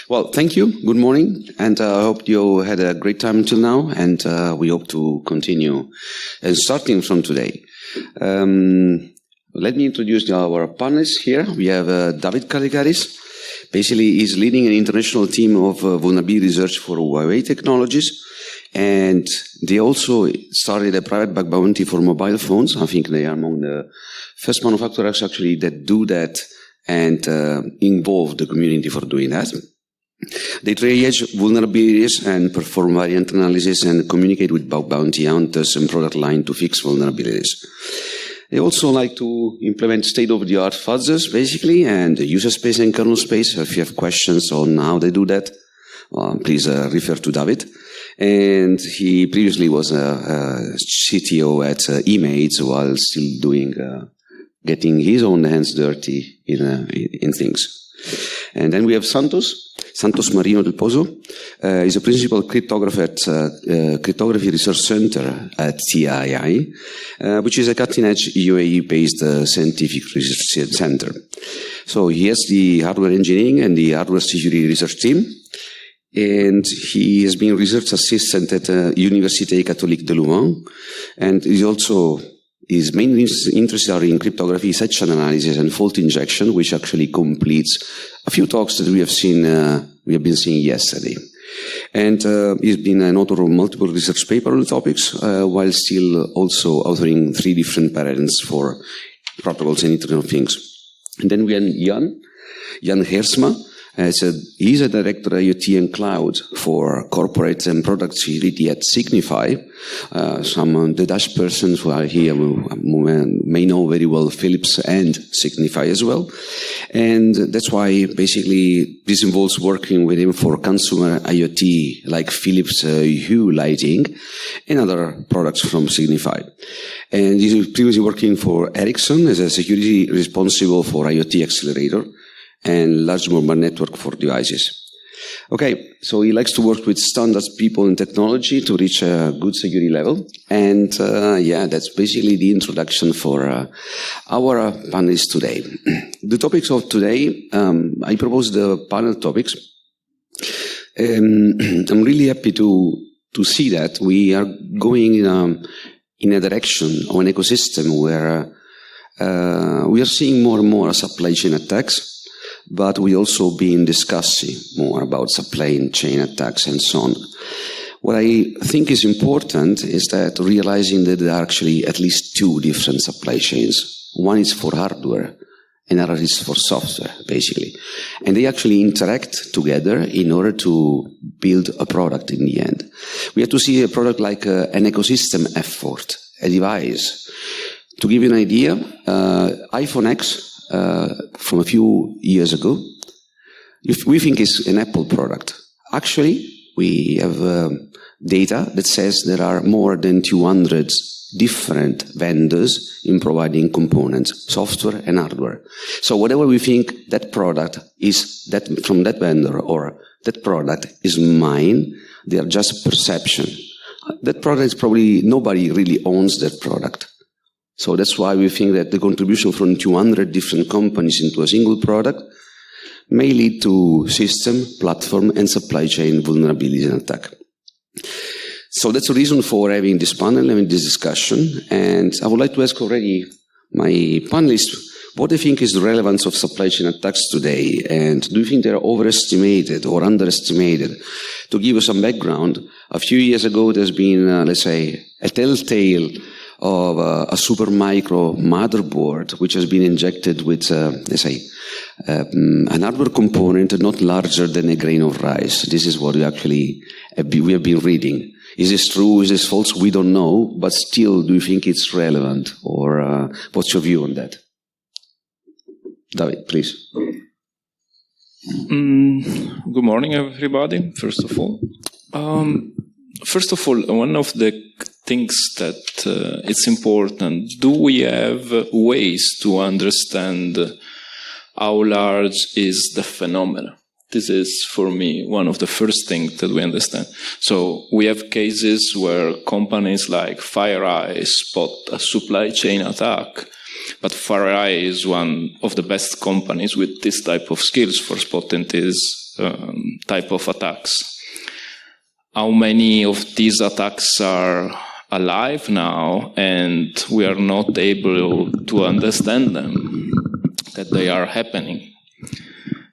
Well, thank you. Good morning. And I hope you had a great time until now. And we hope to continue starting from today. Let me introduce our panelists here. We have David Kaligaris. Basically, he's leading an international team of vulnerability research for Huawei technologies. And they also started a private bug bounty for mobile phones. I think they are among the first manufacturers actually that do that and involve the community for doing that. They triage vulnerabilities and perform variant analysis and communicate with bug bounty hunters and product line to fix vulnerabilities. They also like to implement state-of-the-art fuzzers, basically, and user space and kernel space. If you have questions on how they do that, please refer to David. And he previously was a CTO at eMates while still doing getting his own hands dirty in things. And then we have Santos Marino del Pozo. He's a principal cryptographer at Cryptography Research Center at TII, which is a cutting-edge UAE-based scientific research center. So he has the hardware engineering and the hardware security research team. And he has been research assistant at Université Catholique de Louvain. And he's also his main interests are in cryptography, session analysis, and fault injection, which actually completes a few talks that we have been seeing yesterday. And he's been an author of multiple research papers on the topics, while still also authoring 3 different patents for protocols and Internet of Things. And then we have Jan Heersma. He's a director of IoT and cloud for corporate and product security at Signify. Some of the Dutch persons who are here may know very well Philips and Signify as well. And that's why basically this involves working with him for consumer IoT like Philips Hue lighting and other products from Signify. And he's previously working for Ericsson as a security responsible for IoT accelerator and large mobile network for devices. Okay, so he likes to work with standards, people, and technology to reach a good security level. And that's basically the introduction for our panelists today. The topics of today, I propose the panel topics. I'm really happy to see that we are going in a direction or an ecosystem where we are seeing more and more supply chain attacks. But we also been discussing more about supply chain attacks and so on. What I think is important is that realizing that there are actually at least 2 different supply chains. One is for hardware, and another is for software, basically. And they actually interact together in order to build a product in the end. We have to see a product like an ecosystem effort, a device. To give you an idea, iPhone X, from a few years ago, we think it's an Apple product. Actually, we have data that says there are more than 200 different vendors in providing components, software and hardware. So whatever we think that product is that from that vendor or that product is mine, they are just perception. That product is probably nobody really owns that product. So that's why we think that the contribution from 200 different companies into a single product may lead to system, platform, and supply chain vulnerabilities and attack. So that's the reason for having this panel and this discussion. And I would like to ask already my panelists what they think is the relevance of supply chain attacks today. And do you think they're overestimated or underestimated? To give you some background, a few years ago there's been, let's say, a telltale of a super micro motherboard which has been injected with, let's say, an hardware component not larger than a grain of rice. This is what we have been reading. Is this true? Is this false? We don't know, but still, do you think it's relevant? Or what's your view on that? David, please. Good morning, everybody, first of all. One of the things that it's important, do we have ways to understand how large is the phenomenon? This is, for me, one of the first things that we understand. So we have cases where companies like FireEye spot a supply chain attack, but FireEye is one of the best companies with this type of skills for spotting these type of attacks. How many of these attacks are alive now, and we are not able to understand them, that they are happening.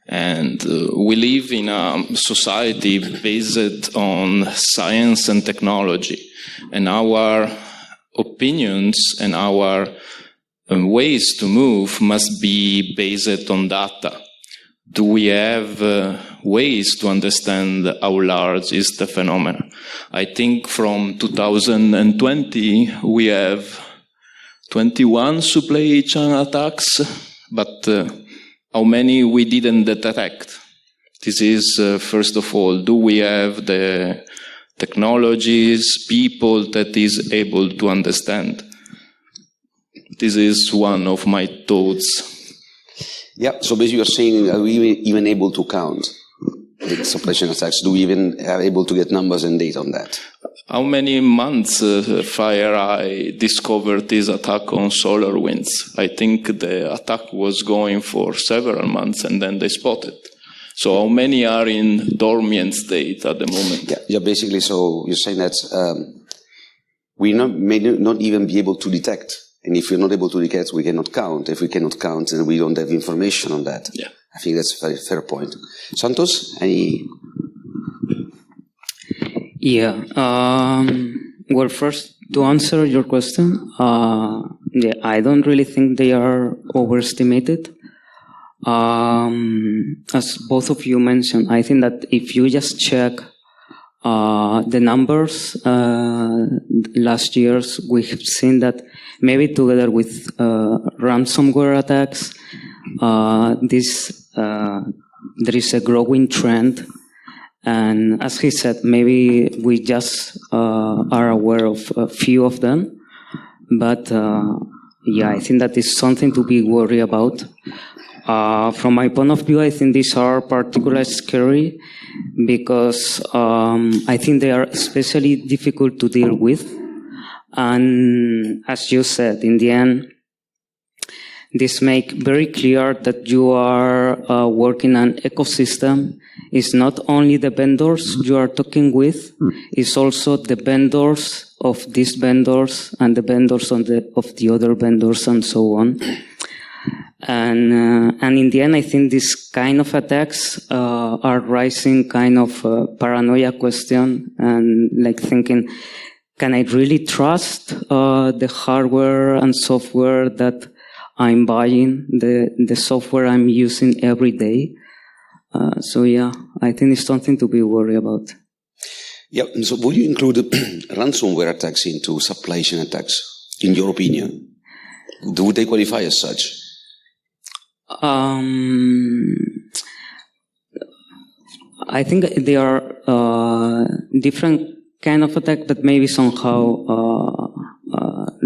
And we live in a society based on science and technology, and our opinions and our ways to move must be based on data. Do we have ways to understand how large is the phenomenon? I think from 2020 we have 21 supply chain attacks, but how many we didn't detect? This is, first of all, do we have the technologies, people that is able to understand? This is one of my thoughts. Yeah, so basically you're saying, are we even able to count the supply chain attacks? Do we even are able to get numbers and data on that? How many months FireEye discovered this attack on SolarWinds? I think the attack was going for several months and then they spotted. So how many are in dormant state at the moment? Yeah, basically, so you're saying that we may not even be able to detect. And if we're not able to detect, we cannot count. If we cannot count, then we don't have information on that. Yeah. I think that's a very fair point. Santos, any? Yeah. Well, first, to answer your question, I don't really think they are overestimated. As both of you mentioned, I think that if you just check the numbers, last years, we have seen that maybe together with ransomware attacks, there is a growing trend. And as he said, maybe we just are aware of a few of them. But I think that is something to be worried about. From my point of view, I think these are particularly scary because I think they are especially difficult to deal with. And as you said, in the end, this makes very clear that you are working an ecosystem. It's not only the vendors you are talking with, it's also the vendors of these vendors and the vendors of the other vendors and so on. And in the end, I think these kind of attacks are raising kind of paranoia question and like thinking, can I really trust the hardware and software that I'm buying, the software I'm using every day? I think it's something to be worried about. Yeah, so would you include ransomware attacks into supply chain attacks, in your opinion? Do they qualify as such? I think they are different kind of attack, but maybe somehow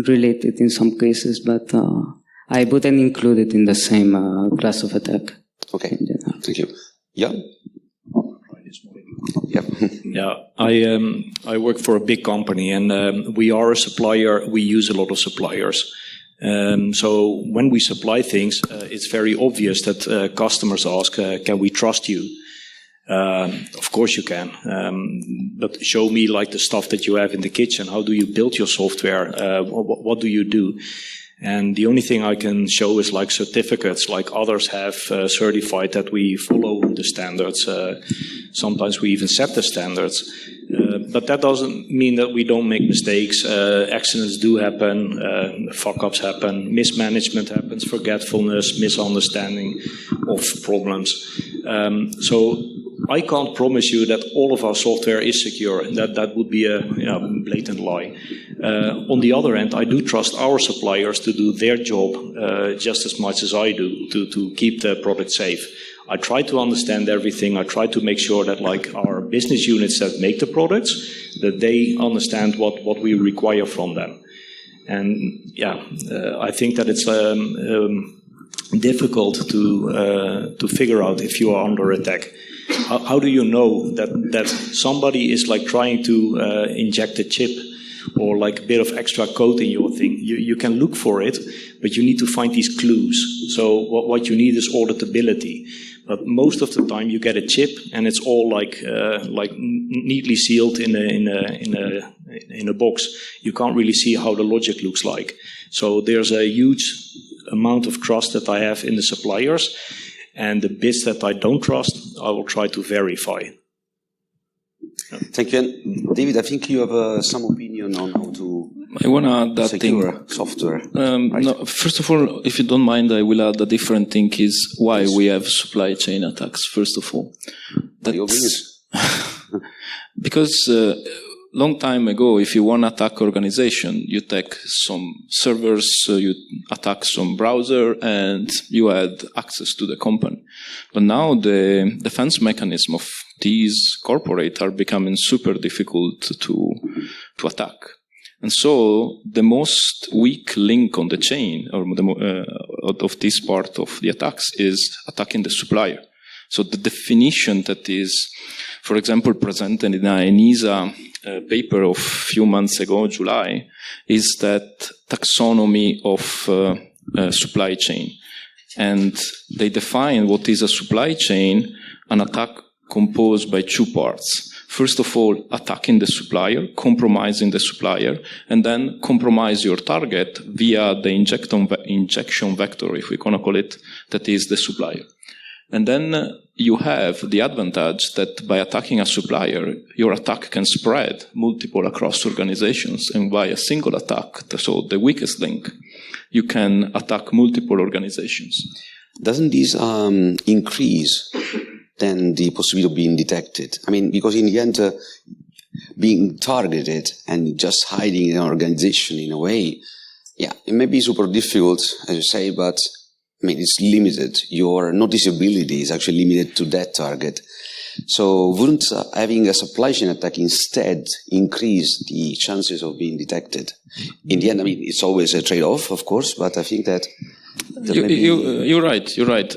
related in some cases, but I wouldn't include it in the same class of attack. Okay, thank you. Yeah? Yeah, I work for a big company, and we are a supplier. We use a lot of suppliers. So when we supply things, it's very obvious that customers ask, can we trust you? Of course you can. But show me like the stuff that you have in the kitchen. How do you build your software? What do you do? And the only thing I can show is like certificates, like others have certified that we follow the standards. Sometimes we even set the standards. But that doesn't mean that we don't make mistakes. Accidents do happen, fuck-ups happen, mismanagement happens, forgetfulness, misunderstanding of problems. So I can't promise you that all of our software is secure. That would be a blatant lie. On the other hand, I do trust our suppliers to do their job just as much as I do to keep the product safe. I try to understand everything. I try to make sure that like our business units that make the products, that they understand what we require from them. And I think that it's difficult to figure out if you are under attack. How do you know that somebody is like trying to inject a chip or like a bit of extra code in your thing. You can look for it, but you need to find these clues. So what you need is auditability. But most of the time you get a chip and it's all like neatly sealed in a box. You can't really see how the logic looks like. So there's a huge amount of trust that I have in the suppliers, and the bits that I don't trust, I will try to verify. Thank you. And David, I think you have some opinion on how to I want to add that secure thing. software. Right? No, first of all, if you don't mind, I will add a different thing is why we have supply chain attacks, first of all. Because long time ago, if you want to attack organization, you take some servers, you attack some browser, and you had access to the company. But now the defense mechanism of these corporate are becoming super difficult to attack. And so the most weak link on the chain or of this part of the attacks is attacking the supplier. So the definition that is, for example, presented in an ENISA paper of a few months ago, July, is that taxonomy of supply chain. And they define what is a supply chain, an attack composed by two parts. First of all, attacking the supplier, compromising the supplier, and then compromise your target via the injection vector, if we want to call it, that is the supplier. And then you have the advantage that by attacking a supplier, your attack can spread multiple across organizations, and by a single attack, so the weakest link, you can attack multiple organizations. Doesn't this increase then the possibility of being detected? I mean, because in the end, being targeted and just hiding in an organization in a way, yeah, it may be super difficult, as you say, but I mean, it's limited. Your noticeability is actually limited to that target. So wouldn't having a supply chain attack instead increase the chances of being detected? In the end, I mean, it's always a trade-off, of course, but I think that you're right. You're right.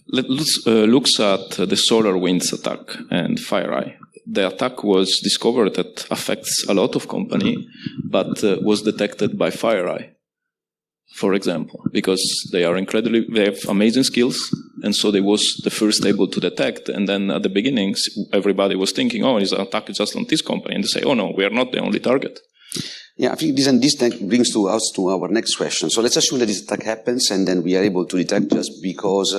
Let's looks at the SolarWinds attack and FireEye. The attack was discovered that affects a lot of company, but was detected by FireEye, for example, because they have amazing skills, and so they was the first able to detect. And then at the beginning, everybody was thinking, "Oh, it's an attack just on this company," and they say, "Oh no, we are not the only target." Yeah, I think this brings us to our next question. So let's assume that this attack happens and then we are able to detect just because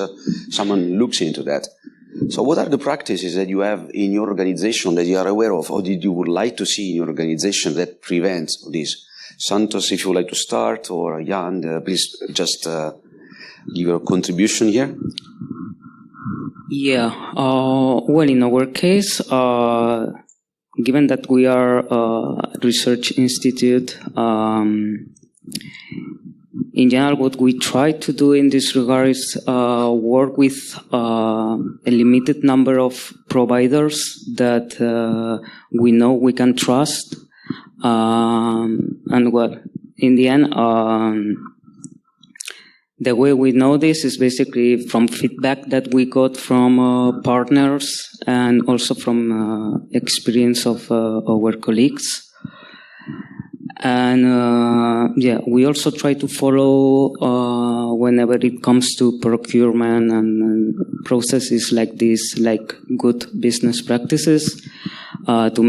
someone looks into that. So what are the practices that you have in your organization that you are aware of, or that you would like to see in your organization that prevents this? Santos, if you would like to start, or Jan, please just give your contribution here. Yeah, well, in our case, given that we are a research institute, in general, what we try to do in this regard is work with a limited number of providers that we know we can trust. And well, in the end, the way we know this is basically from feedback that we got from partners and also from experience of our colleagues. And yeah, we also try to follow whenever it comes to procurement and processes like this, like good business practices, to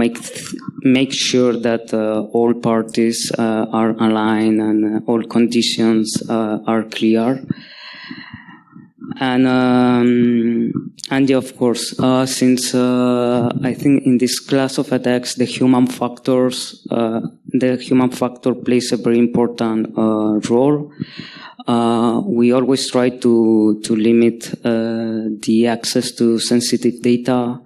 make sure that all parties are aligned and all conditions are clear. And yeah, of course, since I think in this class of attacks, the human factor plays a very important role. We always try to limit the access to sensitive data,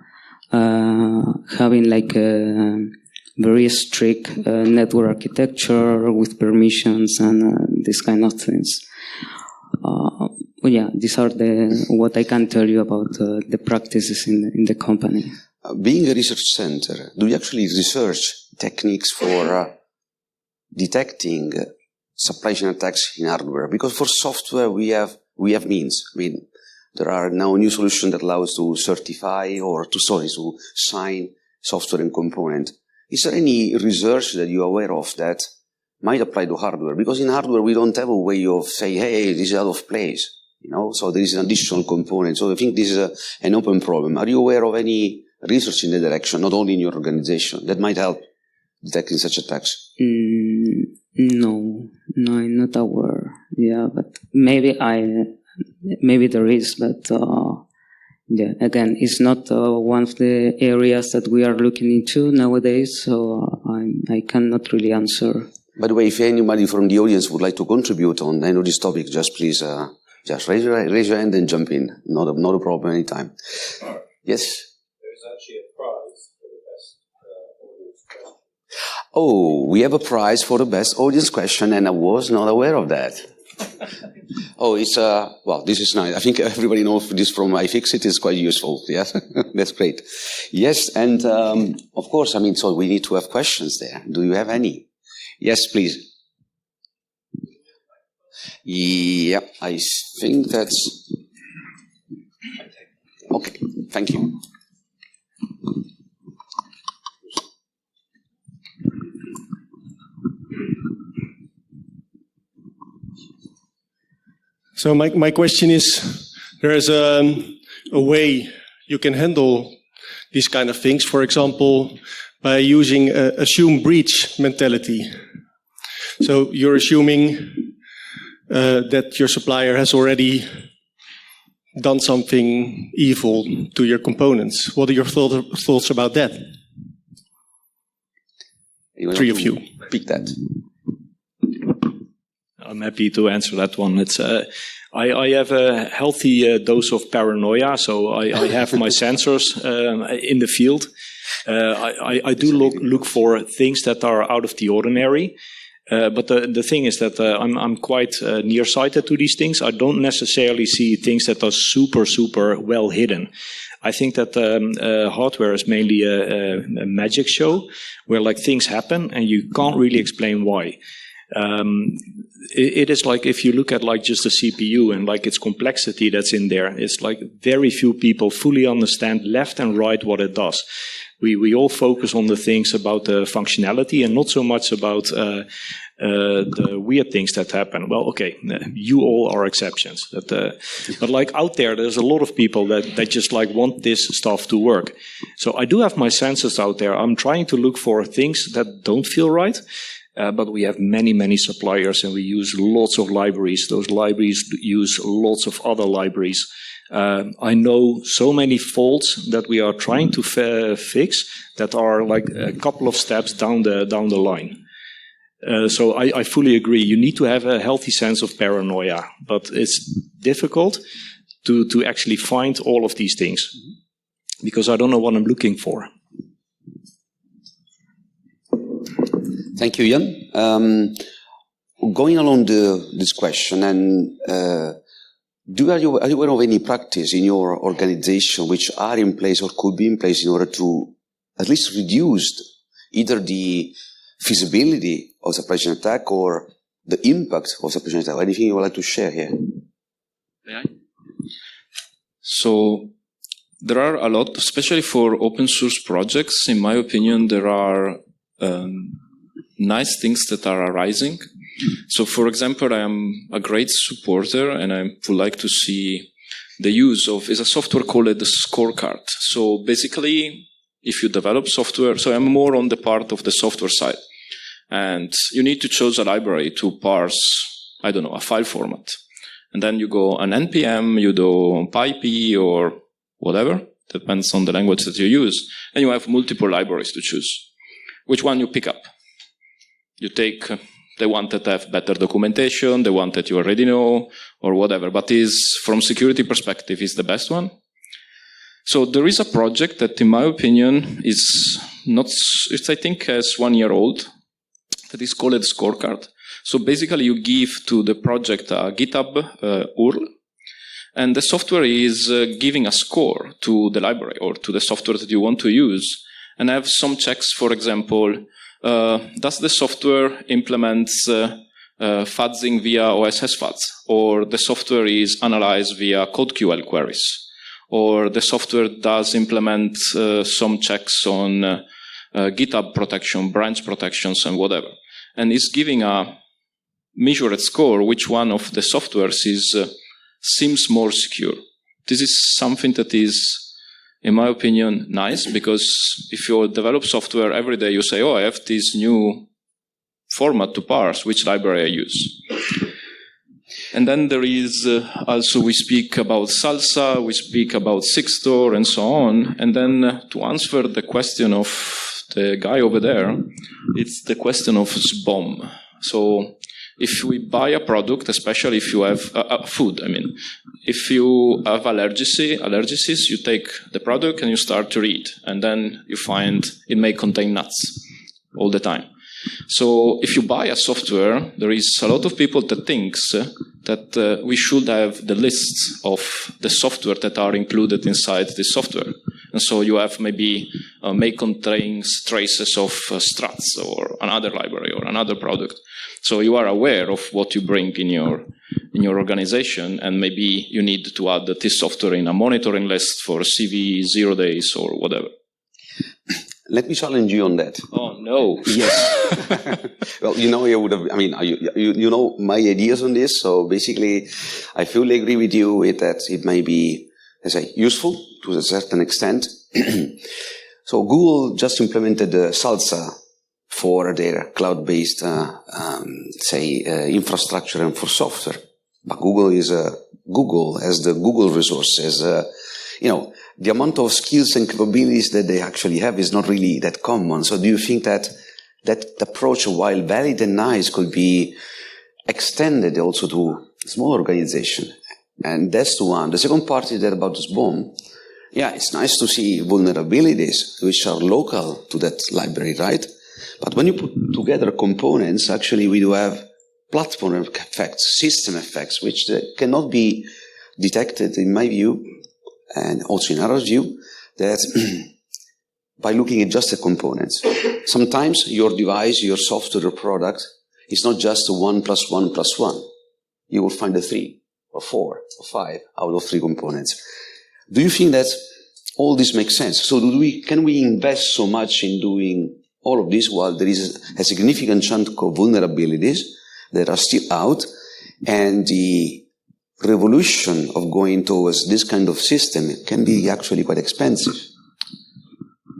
having like a very strict network architecture with permissions and this kind of things. Well, yeah, these are what I can tell you about the practices in the company. Being a research center, do you actually research techniques for detecting supply chain attacks in hardware? Because for software, we have means. I mean, there are now new solutions that allow us to certify or to sign software and component. is there any research that you're aware of that might apply to hardware? Because in hardware, we don't have a way of saying, hey, this is out of place, so there is an additional component. So I think this is an open problem. Are you aware of any research in that direction, not only in your organization, that might help detecting such attacks? No, I'm not aware. Yeah, but maybe there is, but yeah, again, it's not one of the areas that we are looking into nowadays, so I cannot really answer. By the way, if anybody from the audience would like to contribute on any of this topic, just please just raise your hand and jump in. Not a problem anytime. Yes? There's actually a prize for the best audience question. Oh, we have a prize for the best audience question, and I was not aware of that. Oh, it's well, this is nice. I think everybody knows this from iFixit. It's quite useful. Yes, that's great. Yes, and of course, so we need to have questions there. Do you have any? Yes, please. Yeah, I think that's okay. Thank you. So my question is, there is a way you can handle these kind of things, for example, by using assume breach mentality. So you're assuming that your supplier has already done something evil to your components. What are your thoughts about that? Three of you. Pick that. I'm happy to answer that one. It's I have a healthy dose of paranoia, so I have my sensors in the field. I do look for things that are out of the ordinary. But the thing is that I'm quite nearsighted to these things. I don't necessarily see things that are super well hidden. I think that hardware is mainly a magic show where things happen and you can't really explain why. It is like if you look at just the CPU and its complexity that's in there, it's very few people fully understand left and right what it does. We all focus on the things about the functionality and not so much about the weird things that happen. Well, okay, you all are exceptions. But out there's a lot of people that just want this stuff to work. So I do have my sensors out there. I'm trying to look for things that don't feel right. But we have many suppliers and we use lots of libraries. Those libraries use lots of other libraries. I know so many faults that we are trying to fix that are a couple of steps down the line. So I fully agree. You need to have a healthy sense of paranoia, but it's difficult to actually find all of these things because I don't know what I'm looking for. Thank you, Jan. Going along this question, and are you aware of any practice in your organization which are in place or could be in place in order to at least reduce either the feasibility of supply chain attack or the impact of supply chain attack? Anything you would like to share here? Yeah. So there are a lot, especially for open source projects. In my opinion, there are nice things that are arising. So, for example, I am a great supporter and I would like to see the use of is a software called the scorecard. So basically, if you develop software, so I'm more on the part of the software side, and you need to choose a library to parse, I don't know, a file format. And then you go an NPM, you do PyP or whatever, depends on the language that you use, and you have multiple libraries to choose. Which one you pick up? You take the one that have better documentation, the one that you already know, or whatever, but is, from security perspective, is the best one. So there is a project that, in my opinion, is not, it's I think has 1 year old, that is called Scorecard. So basically you give to the project a GitHub URL, and the software is giving a score to the library or to the software that you want to use, and have some checks, for example, does the software implement fuzzing via OSS fuzz, or the software is analyzed via CodeQL queries, or the software does implement some checks on GitHub protection, branch protections, and whatever. And it's giving a measured score which one of the softwares seems more secure. This is something that is, in my opinion, nice, because if you develop software every day, you say, oh, I have this new format to parse, which library I use. And then there is also, we speak about Salsa, we speak about Sigstore, and so on. And then to answer the question of the guy over there, it's the question of SBOM. So if we buy a product, especially if you have food, if you have allergies, you take the product and you start to read, and then you find it may contain nuts all the time. So if you buy a software, there is a lot of people that thinks that we should have the lists of the software that are included inside this software. And so you have maybe may contains traces of struts or another library or another product. So you are aware of what you bring in your organization, and maybe you need to add this software in a monitoring list for CV 0 days or whatever. Let me challenge you on that. Oh no! Yes. Well, you would have. You know my ideas on this. So basically, I fully agree with you with that. It may be, as I say, useful to a certain extent. So Google just implemented Salsa for their cloud-based, infrastructure and for software. But Google is Google has the Google resources. The amount of skills and capabilities that they actually have is not really that common. So do you think that approach, while valid and nice, could be extended also to small organization? And that's the one. The second part is that about SBOM. Yeah, it's nice to see vulnerabilities which are local to that library, right? But when you put together components, actually we do have platform effects, system effects, which cannot be detected, in my view, and also in our view, that by looking at just the components. Sometimes your device, your software or product is not just a 1 + 1 + 1. You will find a 3 or 4 or 5 out of 3 components. Do you think that all this makes sense? So can we invest so much in doing all of this while there is a significant chunk of vulnerabilities that are still out, and the revolution of going towards this kind of system can be actually quite expensive?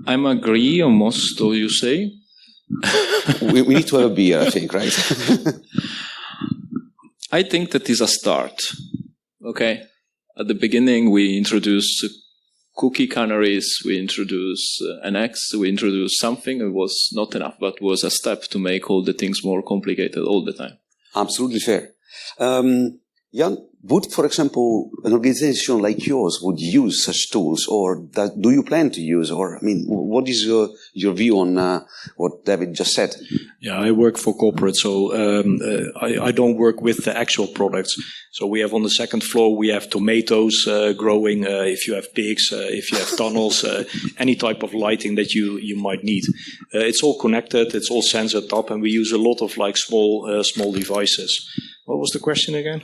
I'm agree on most of you say. we need to have a beer, I think, right? I think that is a start. Okay. At the beginning, we introduced cookie canaries, we introduced NX, we introduced something. It was not enough, but was a step to make all the things more complicated all the time. Absolutely fair. Jan, would, for example, an organization like yours would use such tools, or do you plan to use? Or, what is your view on what David just said? Yeah, I work for corporate, so I don't work with the actual products. So we have on the second floor, we have tomatoes growing, if you have pigs, if you have tunnels, any type of lighting that you might need. It's all connected, it's all sensored up, and we use a lot of small devices. What was the question again?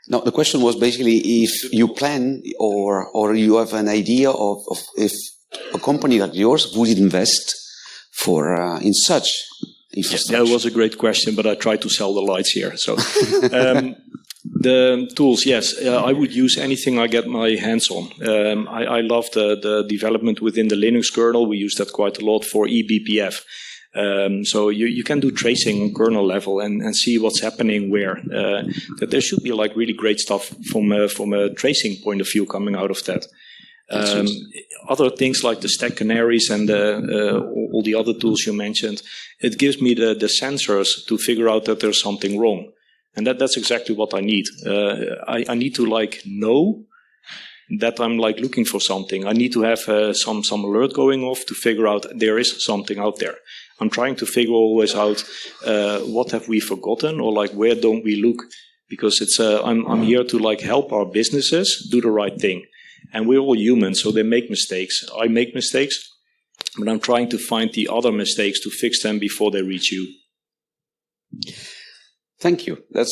No, the question was basically if you plan or you have an idea of if a company like yours would invest in such infrastructure. Yeah, that was a great question, but I tried to sell the lights here. So the tools, yes, I would use anything I get my hands on. I love the development within the Linux kernel. We use that quite a lot for eBPF. So you can do tracing on kernel level and see what's happening where. That there should be really great stuff from a tracing point of view coming out of that. Other things like the stack canaries and all the other tools you mentioned, it gives me the sensors to figure out that there's something wrong. And that's exactly what I need. I need to know that I'm looking for something. I need to have some alert going off to figure out there is something out there. I'm trying to figure always out what have we forgotten, or where don't we look, because it's I'm here to help our businesses do the right thing, and we're all human, so they make mistakes. I make mistakes, but I'm trying to find the other mistakes to fix them before they reach you. Thank you. That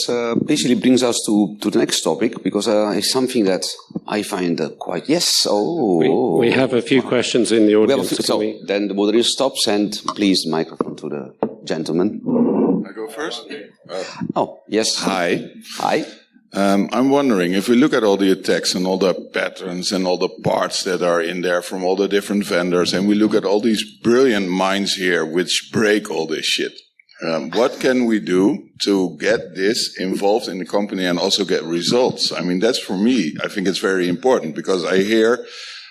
basically brings us to the next topic, because it's something that I find quite... Yes, oh. We have a few questions in the audience. Then the moderator stops and please, microphone to the gentleman. I go first? Oh, yes. Hi. Hi. I'm wondering, if we look at all the attacks and all the patterns and all the parts that are in there from all the different vendors, and we look at all these brilliant minds here which break all this shit, what can we do to get this involved in the company and also get results? I mean, that's for me, I think it's very important, because I hear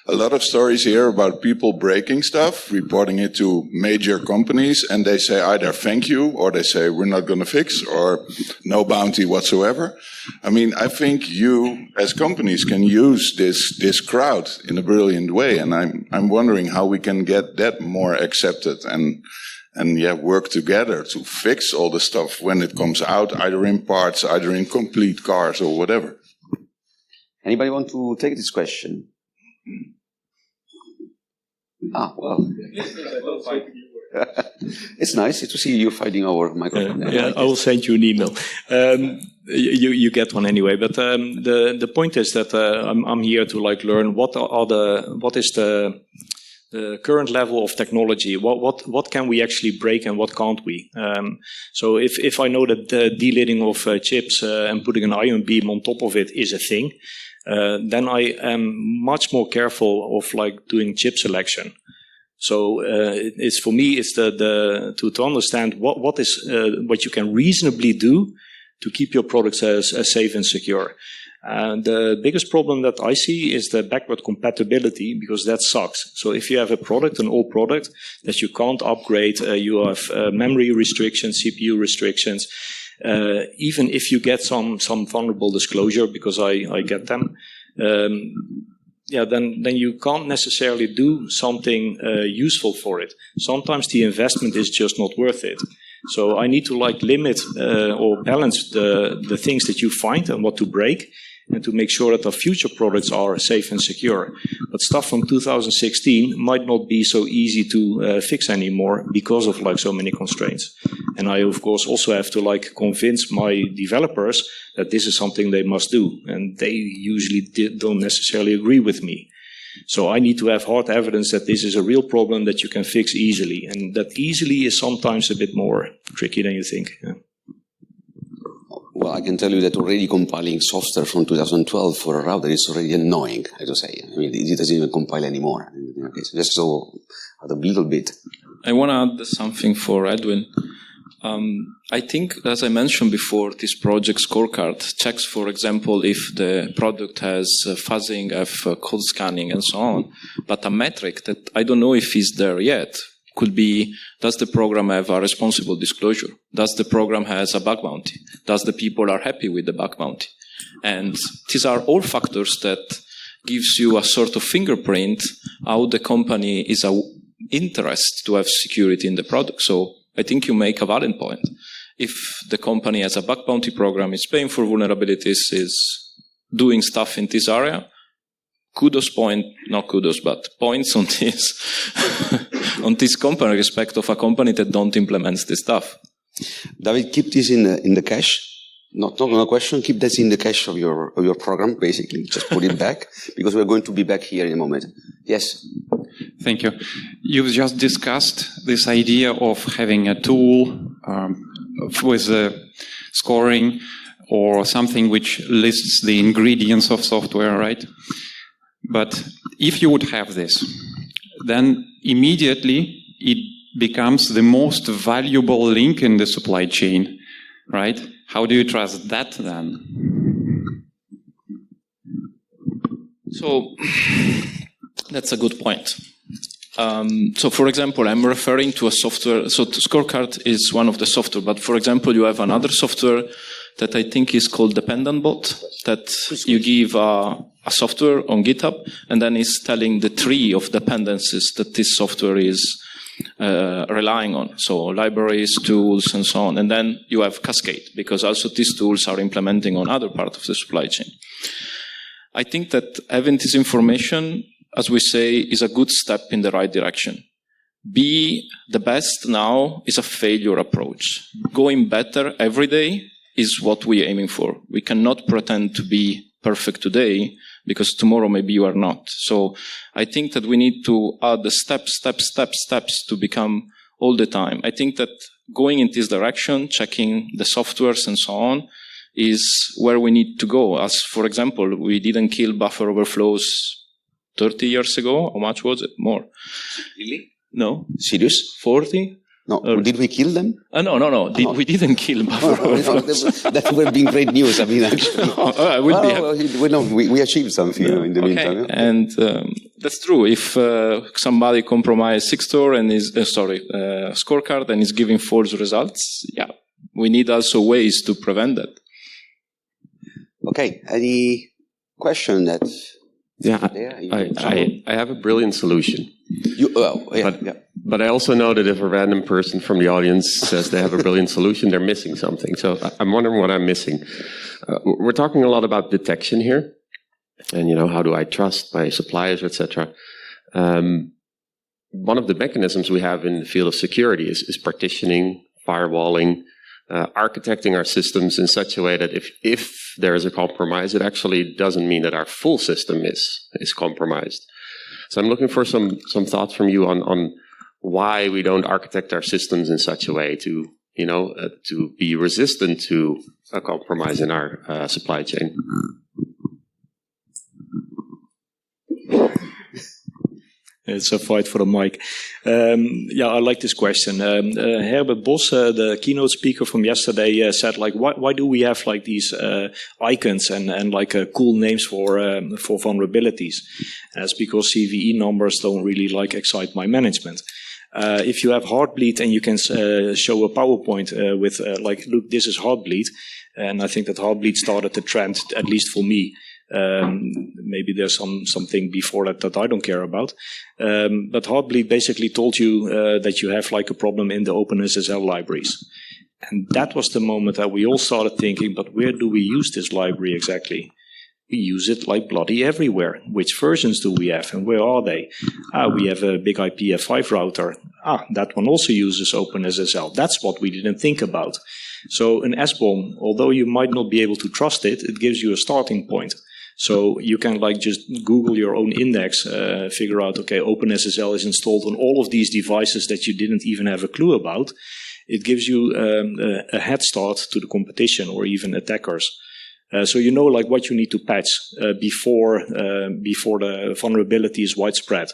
a lot of stories here about people breaking stuff, reporting it to major companies, and they say either thank you, or they say we're not going to fix, or no bounty whatsoever. I mean, I think you, as companies, can use this crowd in a brilliant way, and I'm wondering how we can get that more accepted and work together to fix all the stuff when it comes out, either in parts, either in complete cars, or whatever. Anybody want to take this question? Well. It's nice to see you fighting our microphone. I will send you an email. You get one anyway. But the point is that I'm here to learn what is the current level of technology. What can we actually break and what can't we? So if I know that the delidding of chips and putting an ion beam on top of it is a thing, then I am much more careful of doing chip selection. So it's for me, it's to understand what you can reasonably do to keep your products as safe and secure. And the biggest problem that I see is the backward compatibility, because that sucks. So if you have a product, an old product that you can't upgrade, you have memory restrictions, CPU restrictions. Even if you get some vulnerable disclosure, because I get them, then you can't necessarily do something useful for it. Sometimes the investment is just not worth it. So I need to limit or balance the things that you find and what to break, and to make sure that our future products are safe and secure. But stuff from 2016 might not be so easy to fix anymore because of so many constraints. And I, of course, also have to convince my developers that this is something they must do. And they usually don't necessarily agree with me. So I need to have hard evidence that this is a real problem that you can fix easily. And that easily is sometimes a bit more tricky than you think. Yeah. Well, I can tell you that already compiling software from 2012 for a router is already annoying, I have to say. I mean, it doesn't even compile anymore. Okay, so just so a little bit. I want to add something for Edwin. I think, as I mentioned before, this project scorecard checks, for example, if the product has fuzzing, code scanning, and so on. But a metric that I don't know if is there yet could be, does the program have a responsible disclosure? Does the program has a bug bounty? Does the people are happy with the bug bounty? And these are all factors that gives you a sort of fingerprint how the company is interest to have security in the product. So I think you make a valid point. If the company has a bug bounty program, is paying for vulnerabilities, is doing stuff in this area, points on this on this company respect of a company that don't implement this stuff. David, keep this in the cache. Not a question. Keep that in the cache of your program. Basically, just put it back, because we're going to be back here in a moment. Yes. Thank you. You've just discussed this idea of having a tool with scoring or something which lists the ingredients of software, right? But if you would have this, then immediately it becomes the most valuable link in the supply chain, right? How do you trust that then? So that's a good point. So for example, I'm referring to a software. So Scorecard is one of the software, but for example, you have another software that I think is called Dependent Bot, that you give a software on GitHub, and then it's telling the tree of dependencies that this software is relying on. So libraries, tools, and so on. And then you have Cascade, because also these tools are implementing on other parts of the supply chain. I think that having this information, as we say, is a good step in the right direction. Be the best now is a failure approach. Going better every day is what we're aiming for. We cannot pretend to be perfect today, because tomorrow maybe you are not. So I think that we need to add the steps to become all the time. I think that going in this direction, checking the softwares and so on, is where we need to go. As, for example, we didn't kill buffer overflows 30 years ago. How much was it? More. Really? No. Serious? 40? No. Did we kill them? No. We didn't kill buffer overflows. That would have been great news. I mean, actually. I would be happy. We achieved something in the meantime. Yeah? And that's true. If somebody compromised Sixtor and is scorecard and is giving false results, we need also ways to prevent that. Okay. Any question that? Yeah, I have a brilliant solution. But I also know that if a random person from the audience says they have a brilliant solution, they're missing something. So I'm wondering what I'm missing. We're talking a lot about detection here, and how do I trust my suppliers, etc. One of the mechanisms we have in the field of security is partitioning, firewalling, architecting our systems in such a way that if there is a compromise, it actually doesn't mean that our full system is compromised. So I'm looking for some thoughts from you on why we don't architect our systems in such a way to be resistant to a compromise in our supply chain. It's a fight for the mic. I like this question. Herbert Bos, the keynote speaker from yesterday, said, why do we have these icons and cool names for vulnerabilities? And that's because CVE numbers don't really excite my management. If you have Heartbleed and you can show a PowerPoint with look, this is Heartbleed, and I think that Heartbleed started the trend, at least for me. Maybe there's something before that I don't care about. But Heartbleed basically told you that you have a problem in the OpenSSL libraries. And that was the moment that we all started thinking, but where do we use this library exactly? We use it bloody everywhere. Which versions do we have and where are they? We have a big IPF5 router. That one also uses OpenSSL. That's what we didn't think about. So an SBOM, although you might not be able to trust it, it gives you a starting point. So you can just Google your own index, figure out, okay, OpenSSL is installed on all of these devices that you didn't even have a clue about. It gives you a head start to the competition or even attackers. So you know what you need to patch before the vulnerability is widespread.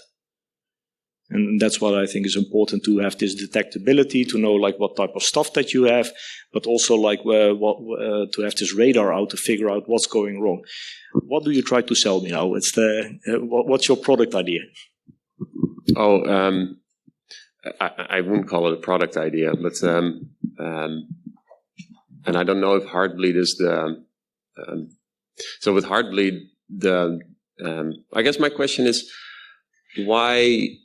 And that's what I think is important, to have this detectability, to know what type of stuff that you have, but also to have this radar out to figure out what's going wrong. What do you try to sell me now? It's what's your product idea? I wouldn't call it a product idea, but and I don't know if Heartbleed is the. So with Heartbleed, I guess my question is why.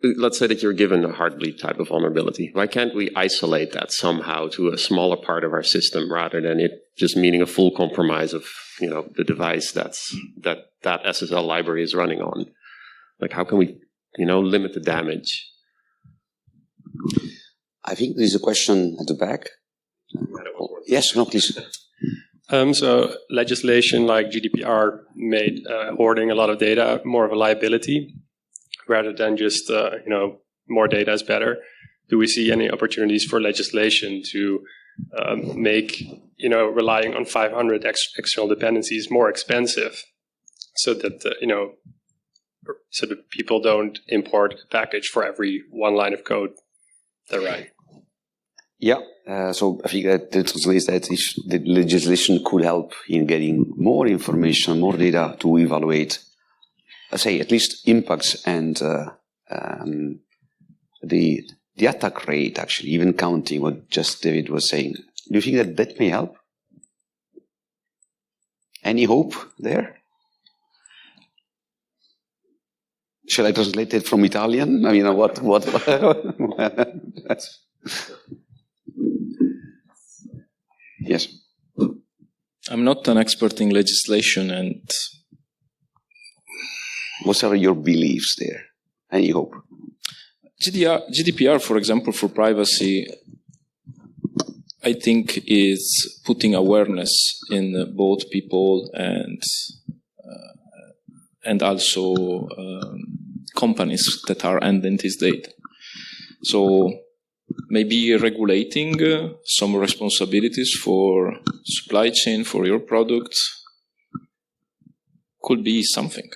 Let's say that you're given a Heartbleed type of vulnerability. Why can't we isolate that somehow to a smaller part of our system rather than it just meaning a full compromise of the device that SSL library is running on? How can we limit the damage? I think there's a question at the back. Yes, no, please. So legislation like GDPR made hoarding a lot of data more of a liability, rather than just, more data is better. Do we see any opportunities for legislation to make, relying on 500 external dependencies more expensive, so that, so that people don't import a package for every one line of code they write? Yeah, so I think that translates that if the legislation could help in getting more information, more data to evaluate, say, at least impacts and the attack rate, actually, even counting what just David was saying. Do you think that may help? Any hope there? Shall I translate it from Italian? I mean, what? Yes. I'm not an expert in legislation, and what are your beliefs there? Any hope? GDPR, for example, for privacy, I think is putting awareness in both people and and also companies that are handling this data. So maybe regulating some responsibilities for supply chain for your product could be something.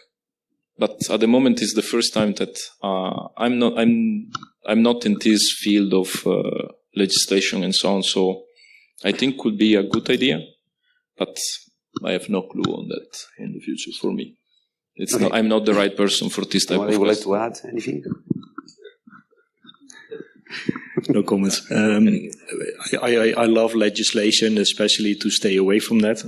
But at the moment, it's the first time that I'm not in this field of legislation and so on. So I think could be a good idea, but I have no clue on that in the future for me. It's okay. I'm not the right person for this type of question. Would you like to add anything? No comments. I love legislation, especially to stay away from that.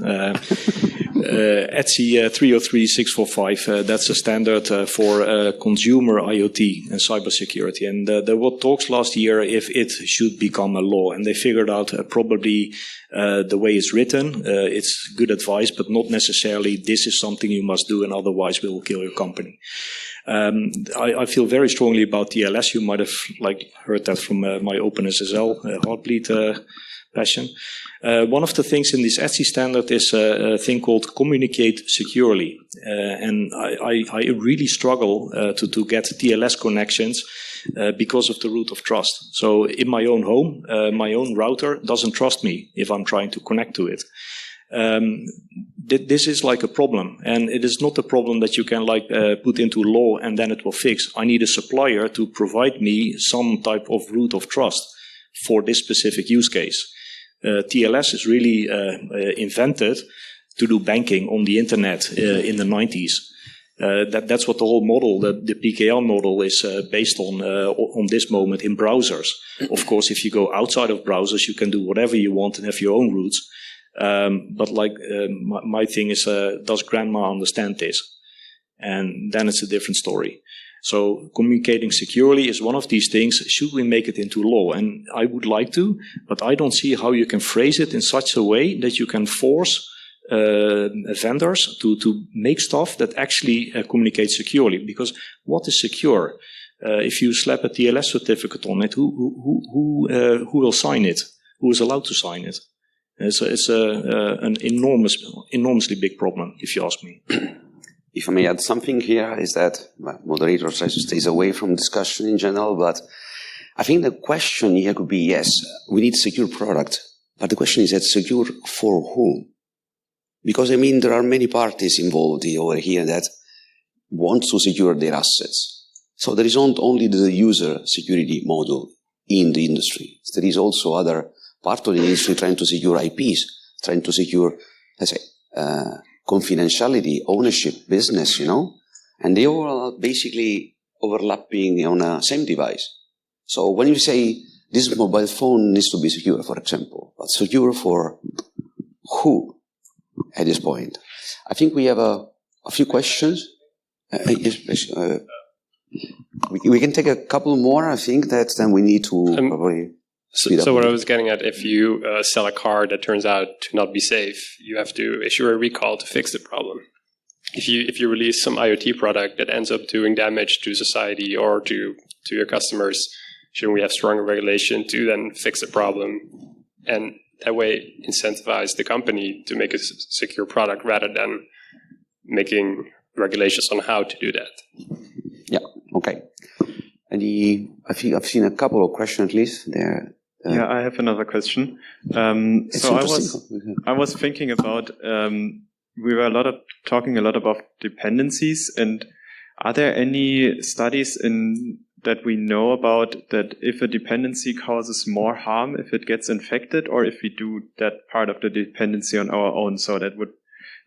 ETSI 303645, that's a standard for consumer IoT and cybersecurity. And there were talks last year if it should become a law. And they figured out probably the way it's written, it's good advice, but not necessarily this is something you must do and otherwise we will kill your company. I feel very strongly about TLS. You might have heard that from my OpenSSL Heartbleed passion. One of the things in this ETSI standard is a thing called communicate securely. And I really struggle to get TLS connections because of the root of trust. So in my own home, my own router doesn't trust me if I'm trying to connect to it. This is like a problem, and it is not a problem that you can put into law and then it will fix. I need a supplier to provide me some type of root of trust for this specific use case. TLS is really invented to do banking on the internet in the 90s. That's what the whole model, the PKL model, is based on this moment in browsers. Of course, if you go outside of browsers, you can do whatever you want and have your own routes. But my thing is, does grandma understand this? And then it's a different story. So communicating securely is one of these things. Should we make it into law? And I would like to, but I don't see how you can phrase it in such a way that you can force vendors to make stuff that actually communicates securely. Because what is secure? If you slap a TLS certificate on it, who will sign it? Who is allowed to sign it? It's an enormously big problem, if you ask me. If I may add something here, is that moderator tries to stay away from discussion in general, but I think the question here could be, yes, we need secure product, but the question is that secure for whom? Because, there are many parties involved over here that want to secure their assets. So there is not only the user security model in the industry, there is also other part of the industry trying to secure IPs, trying to secure, let's say, confidentiality, ownership, business, and they all are basically overlapping on a same device. So when you say this mobile phone needs to be secure, for example, but secure for who at this point? I think we have a few questions. We can take a couple more, I think, that then we need to probably... So what I was getting at, if you sell a car that turns out to not be safe, you have to issue a recall to fix the problem. If you release some IoT product that ends up doing damage to society or to your customers, shouldn't we have stronger regulation to then fix the problem and that way incentivize the company to make a secure product rather than making regulations on how to do that? Yeah, okay. I think I've seen a couple of questions at least there. Yeah, I have another question. So I was thinking about, we were talking a lot about dependencies, and are there any studies that we know about that if a dependency causes more harm if it gets infected, or if we do that part of the dependency on our own? So that would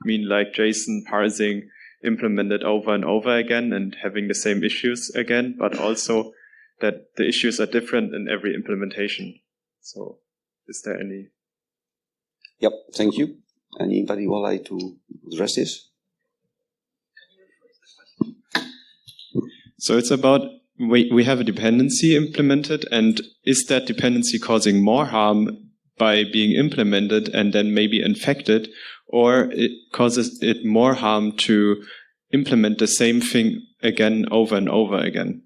mean like JSON parsing implemented over and over again and having the same issues again, but also that the issues are different in every implementation. So is there any? Yep, thank you. Anybody would like to address this? So it's about, we have a dependency implemented, and is that dependency causing more harm by being implemented and then maybe infected, or it causes it more harm to implement the same thing again over and over again?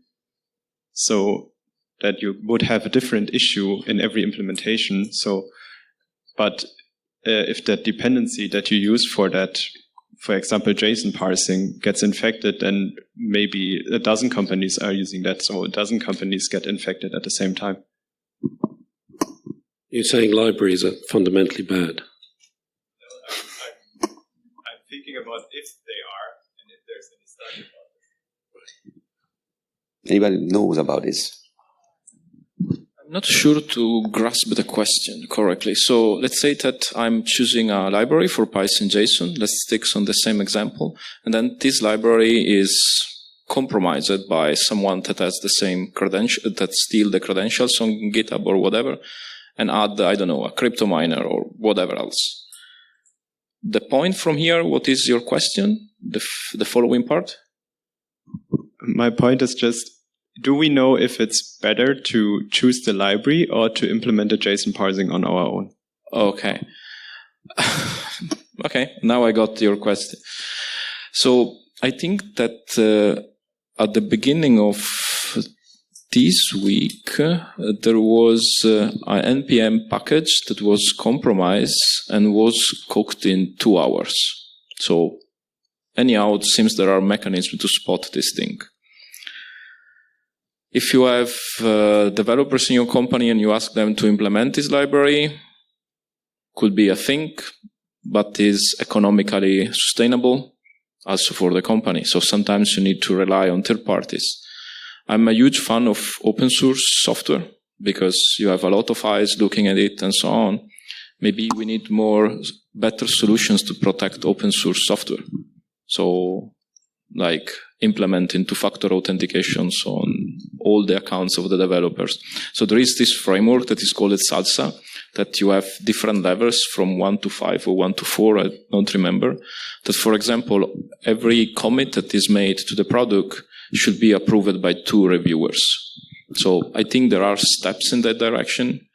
So that you would have a different issue in every implementation. So, but if that dependency that you use for that for example, JSON parsing gets infected, then maybe a dozen companies are using that, so a dozen companies get infected at the same time. You're saying libraries are fundamentally bad? I'm thinking about if they are, and if there's any study about it. Anybody knows about this? I'm not sure to grasp the question correctly. So let's say that I'm choosing a library for Python JSON. Let's stick on the same example. And then this library is compromised by someone that has the same credential, that steal the credentials on GitHub or whatever, and add, I don't know, a crypto miner or whatever else. The point from here, what is your question? The following part? My point is just, do we know if it's better to choose the library or to implement the JSON parsing on our own? Okay. Okay, now I got your question. So I think that at the beginning of this week, there was an NPM package that was compromised and was cooked in 2 hours. So anyhow, it seems there are mechanisms to spot this thing. If you have developers in your company and you ask them to implement this library, could be a thing, but is economically sustainable also for the company. So sometimes you need to rely on third parties. I'm a huge fan of open source software because you have a lot of eyes looking at it and so on. Maybe we need better solutions to protect open source software. So like implementing two-factor authentications on all the accounts of the developers. So there is this framework that is called Salsa, that you have different levels from 1 to 5 or 1 to 4, I don't remember. That, for example, every commit that is made to the product should be approved by 2 reviewers. So I think there are steps in that direction.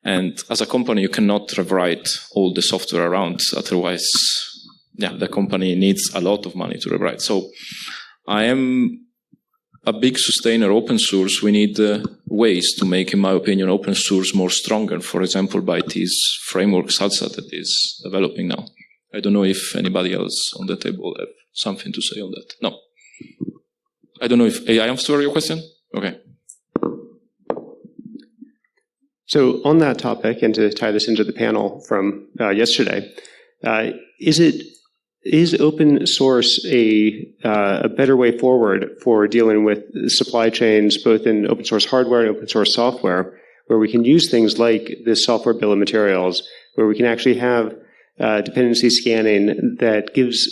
And as a company, you cannot rewrite all the software around. Otherwise, the company needs a lot of money to rewrite. So I am a big sustainer open source. We need ways to make, in my opinion, open source more stronger. For example, by this framework Salsa that is developing now. I don't know if anybody else on the table have something to say on that. No. I don't know if I answered your question. Okay. So on that topic, and to tie this into the panel from yesterday, is open source a better way forward for dealing with supply chains, both in open source hardware and open source software, where we can use things like this software bill of materials, where we can actually have dependency scanning that gives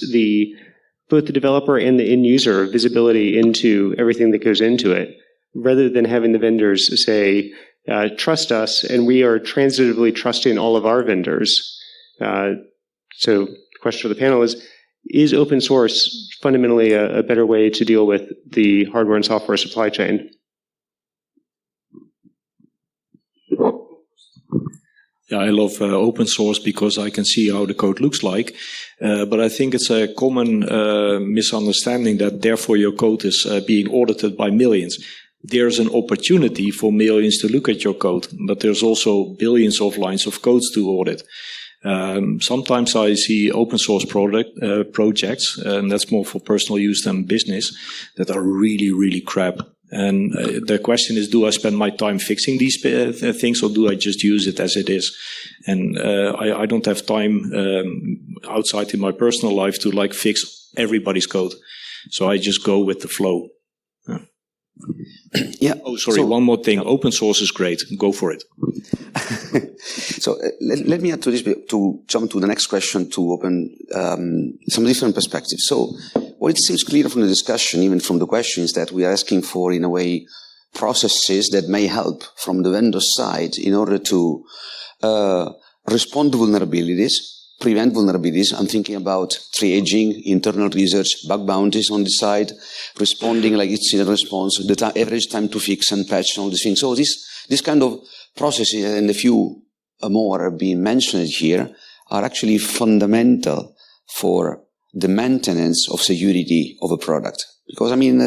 both the developer and the end user visibility into everything that goes into it, rather than having the vendors say, trust us, and we are transitively trusting all of our vendors. So the question for the panel is open source fundamentally a better way to deal with the hardware and software supply chain? Yeah, I love open source because I can see how the code looks like. But I think it's a common misunderstanding that therefore your code is being audited by millions. There's an opportunity for millions to look at your code, but there's also billions of lines of codes to audit. Sometimes I see open source projects, and that's more for personal use than business, that are really, really crap. And the question is, do I spend my time fixing these things, or do I just use it as it is? And I don't have time outside in my personal life to fix everybody's code. So I just go with the flow. Yeah. Oh, sorry. One more thing. Open source is great. Go for it. So let me add to this, to jump to the next question, to open some different perspectives. So what it seems clear from the discussion, even from the questions, that we are asking for, in a way, processes that may help from the vendor side in order to respond to vulnerabilities, prevent vulnerabilities. I'm thinking about triaging, internal research, bug bounties on the side, responding like incident response, the average time to fix and patch and all these things. So this kind of processes, and a few more being mentioned here, are actually fundamental for the maintenance of security of a product. Because, I mean,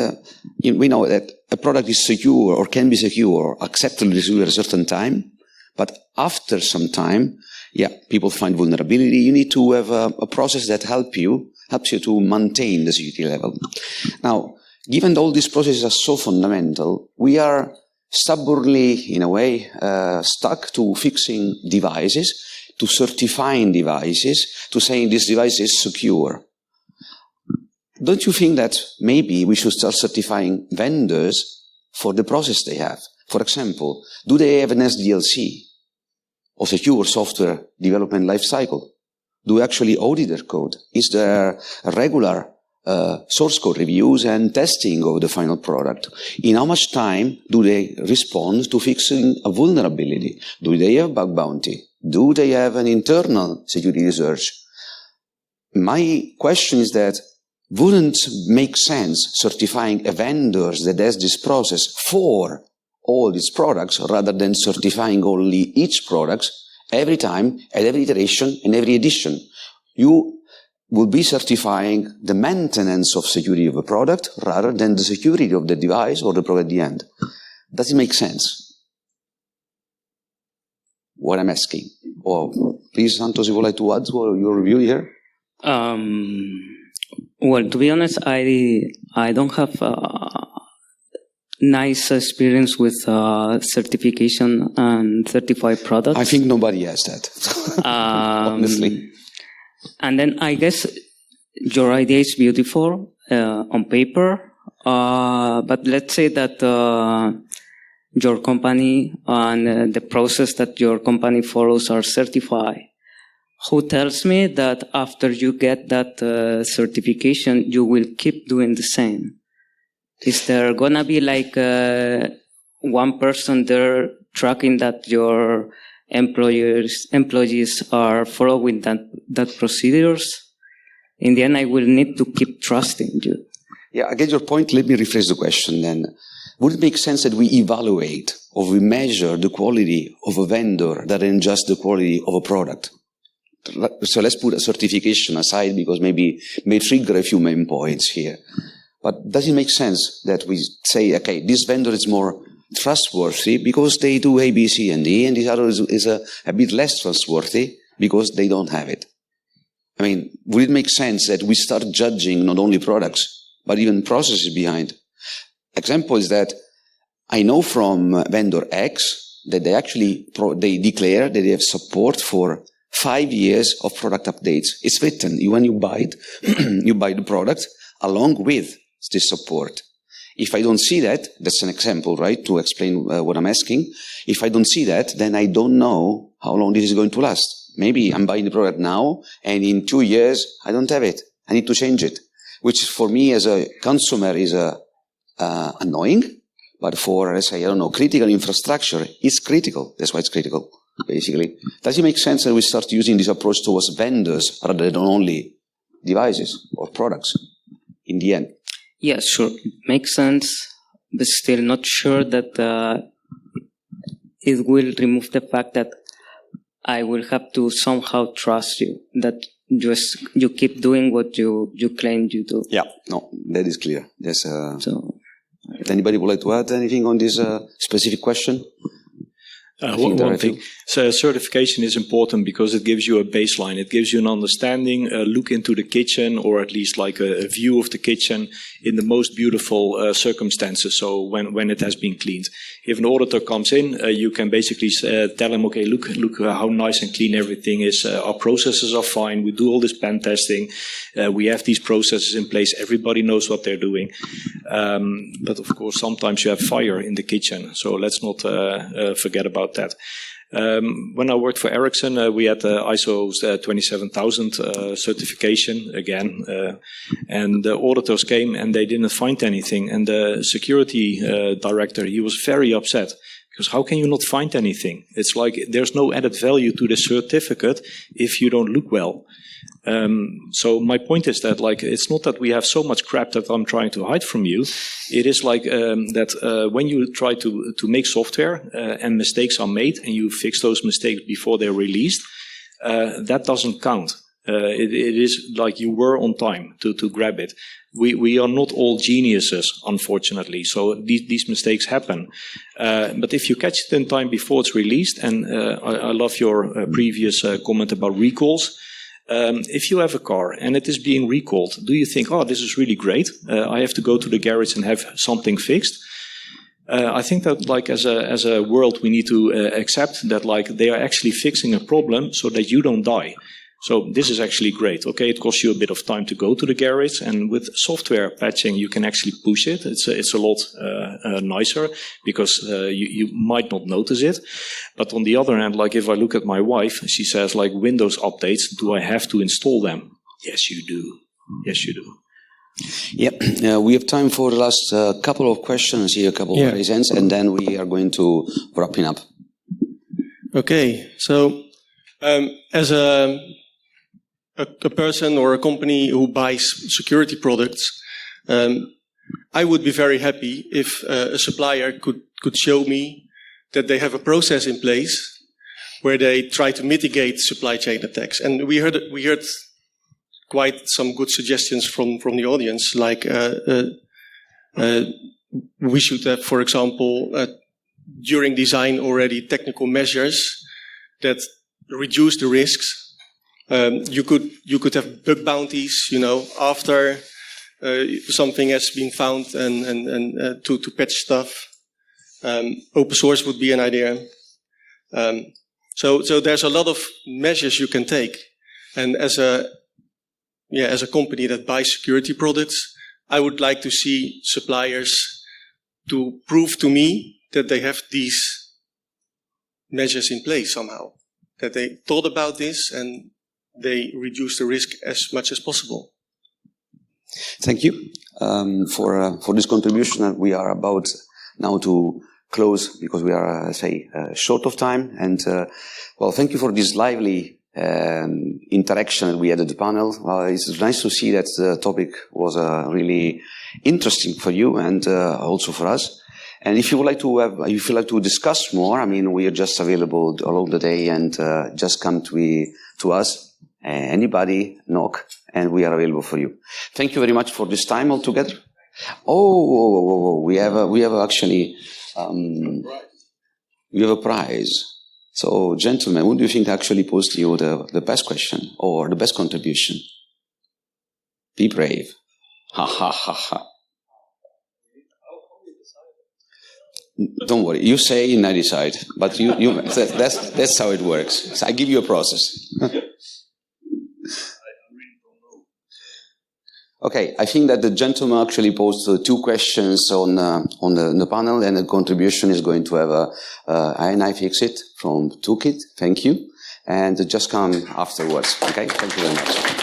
we know that a product is secure or can be secure or acceptably secure at a certain time, but after some time, people find vulnerability. You need to have a process that help you helps you to maintain the security level. Now, given all these processes are so fundamental, we are stubbornly, in a way, stuck to fixing devices, to certifying devices, to saying this device is secure. Don't you think that maybe we should start certifying vendors for the process they have? For example, do they have an SDLC or secure software development lifecycle? Do we actually audit their code? Is there a regular source code reviews and testing of the final product? In how much time do they respond to fixing a vulnerability? Do they have bug bounty? Do they have an internal security research? My question is that wouldn't make sense certifying a vendor that has this process for all its products rather than certifying only each product every time, at every iteration and every edition? You will be certifying the maintenance of security of a product rather than the security of the device or the product at the end. Does it make sense? What I'm asking. Or please, Santos, you would like to add to your review here? Well, to be honest, I don't have nice experience with certification and certified products. I think nobody has that, honestly. And then I guess your idea is beautiful on paper, but let's say that your company and the process that your company follows are certified. Who tells me that after you get that certification, you will keep doing the same? Is there gonna be like one person there tracking that your employees are following that procedures? In the end, I will need to keep trusting you. Yeah, I get your point. Let me rephrase the question then. Would it make sense that we evaluate or we measure the quality of a vendor rather than just the quality of a product? So let's put a certification aside because maybe it may trigger a few main points here. But does it make sense that we say, okay, this vendor is more trustworthy because they do A, B, C, and D, and this other is a bit less trustworthy because they don't have it? I mean, would it make sense that we start judging not only products, but even processes behind? Example is that I know from vendor X that they actually they declare that they have support for 5 years of product updates. It's written. When you buy it, you buy the product along with this support. If I don't see that, that's an example, right, to explain what I'm asking. If I don't see that, then I don't know how long this is going to last. Maybe I'm buying the product now, and in 2 years, I don't have it. I need to change it, which for me as a consumer is annoying, but for, let's say, I don't know, critical infrastructure, it's critical. That's why it's critical, basically. Does it make sense that we start using this approach towards vendors rather than only devices or products in the end? Yeah, sure. Makes sense, but still not sure that it will remove the fact that I will have to somehow trust you, that you keep doing what you claim you do. Yeah, no, that is clear. Yes. Anybody would like to add anything on this specific question? One thing. So certification is important because it gives you a baseline. It gives you an understanding, a look into the kitchen, or at least like a view of the kitchen in the most beautiful circumstances. So when it has been cleaned. If an auditor comes in, you can basically tell him, okay, look how nice and clean everything is. Our processes are fine. We do all this pen testing. We have these processes in place. Everybody knows what they're doing. But of course, sometimes you have fire in the kitchen. So let's not forget about that. When I worked for Ericsson, we had the ISO 27000 certification again, and the auditors came and they didn't find anything. And the security director, he was very upset because how can you not find anything? It's like there's no added value to the certificate if you don't look well. So my point is that like it's not that we have so much crap that I'm trying to hide from you. It is like that when you try to make software and mistakes are made and you fix those mistakes before they're released, that doesn't count. It is like you were on time to grab it. We are not all geniuses, unfortunately. So these mistakes happen. But if you catch it in time before it's released, and I love your previous comment about recalls. If you have a car and it is being recalled, do you think, oh, this is really great, I have to go to the garage and have something fixed? I think that, like, as a world, we need to accept that, like, they are actually fixing a problem so that you don't die. So this is actually great. Okay, it costs you a bit of time to go to the garage, and with software patching, you can actually push it. It's a lot nicer because you might not notice it. But on the other hand, like, if I look at my wife, she says, like, Windows updates, do I have to install them? Yes, you do. Yes, you do. Yep. We have time for the last couple of questions here, a couple of presents, and then we are going to wrapping up. Okay. So, as a person or a company who buys security products, I would be very happy if a supplier could show me that they have a process in place where they try to mitigate supply chain attacks. And we heard quite some good suggestions from the audience, like we should have, for example, during design already technical measures that reduce the risks. You could have bug bounties, after something has been found and to patch stuff. Open source would be an idea. So there's a lot of measures you can take. And as a company that buys security products, I would like to see suppliers to prove to me that they have these measures in place somehow, that they thought about this and they reduce the risk as much as possible. Thank you for this contribution. We are about now to close because we are, short of time. And thank you for this lively interaction that we had at the panel. It's nice to see that the topic was really interesting for you and also for us. And if you would like to discuss more, we are just available all the day, and just come to us. Anybody knock, and we are available for you. Thank you very much for this time all together. We have actually we have a prize. So, gentlemen, what do you think actually posed to you the best question or the best contribution? Be brave. Ha ha ha ha. Don't worry. You say and I decide, but that's how it works. So I give you a process. Okay, I think that the gentleman actually posed 2 questions on the panel, and the contribution is going to have a iFixit from Toolkit. Thank you. And just come afterwards. Okay, thank you very much.